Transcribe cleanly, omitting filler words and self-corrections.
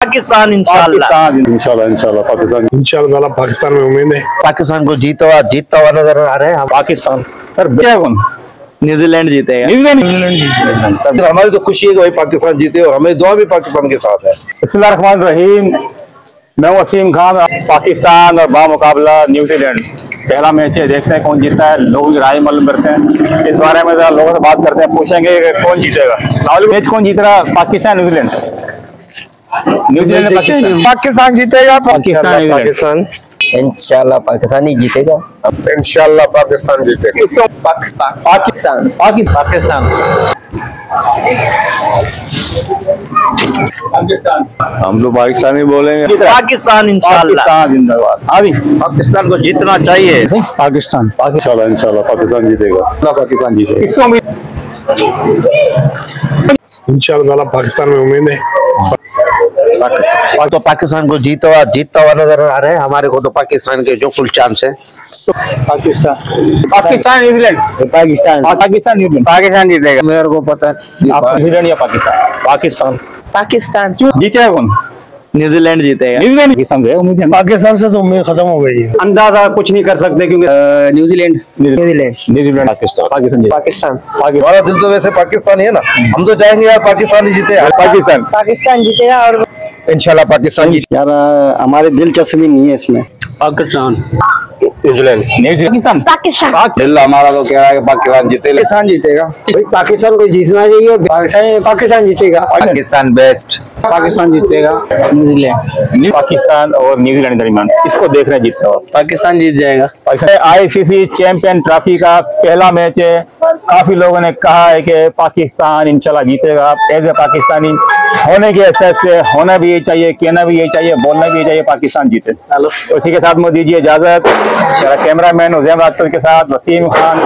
पाकिस्तान इंशाल्लाह पाकिस्तान में उम्मीद है। पाकिस्तान को जीतता हुआ नजर आ रहा है। पाकिस्तान सर कौन? न्यूजीलैंड जीतेगा। सर हमारी तो खुशी है कि भाई पाकिस्तान जीते और हमें दुआ भी पाकिस्तान के साथ है। बिस्मिल्लाहिर्रहमानिर्रहीम। मैं वसीम खान। पाकिस्तान और बामुकाबला न्यूजीलैंड पहला मैच है, देखते हैं कौन जीता है। लोग राय मालूम करते हैं इस बारे में, लोगों से बात करते हैं, पूछेंगे कि कौन जीतेगा। मैच कौन जीत रहा? पाकिस्तान न्यूजीलैंड। न्यूजीलैंड पाकिस्तान जीतेगा। पाकिस्तान इंशाल्लाह पाकिस्तान ही जीतेगा। इंशाल्लाह पाकिस्तान जीतेगा। पाकिस्तान हम लोग पाकिस्तान ही बोलेंगे। पाकिस्तान इंशाल्लाह जिंदाबाद। अभी पाकिस्तान को जीतना चाहिए। पाकिस्तान इंशाल्लाह पाकिस्तान जीतेगा। पाकिस्तान जीतेगा। किसको उम्मीद? इंशाल्लाह पाकिस्तान में उम्मीद है। तो पाकिस्तान को जीतता हुआ नजर आ रहा है। हमारे को तो पाकिस्तान के जो फुल चांस है। पाकिस्तान न्यूजीलैंड। पाकिस्तान न्यूजीलैंड। पाकिस्तान जीतेगा। मेरे को पता है न्यूजीलैंड या पाकिस्तान पाकिस्तान जीतेगा। कौन? न्यूजीलैंड जीतेगा। न्यूजीलैंड की समझे उम्मीद है। पाकिस्तान से तो उम्मीद खत्म हो गई है। अंदाजा कुछ नहीं कर सकते क्योंकि न्यूजीलैंड पाकिस्तान हमारा दिल तो वैसे पाकिस्तानी है ना, हम तो चाहेंगे यार पाकिस्तान ही जीते। पाकिस्तान जीतेगा और इंशाल्लाह पाकिस्तान जीते। यार हमारी दिलचस्पी नहीं है इसमें। पाकिस्तान न्यूजीलैंड पाकिस्तान दिल हमारा तो कह रहा है कि पाकिस्तान जीते। पाकिस्तान जीतेगा। पाकिस्तान को जीतना चाहिए। पाकिस्तान जीतेगा। पाकिस्तान बेस्ट। पाकिस्तान जीतेगा। न्यूजीलैंड पाकिस्तान और न्यूजीलैंड के दरमियान इसको देख रहे जीतता हो। पाकिस्तान जीत जाएगा। आईसीसी चैंपियन ट्रॉफी का पहला मैच है। काफी लोगों ने कहा है कि पाकिस्तान इंशाल्लाह जीतेगा। एज ए पाकिस्तानी होने के एहसास से होना भी ये चाहिए, कहना भी ये चाहिए, बोलना भी ये चाहिए पाकिस्तान जीते। तो इसी के साथ मुझे दीजिए इजाजत। कैमरामैन हुसैन राजपूत के साथ वसीम खान।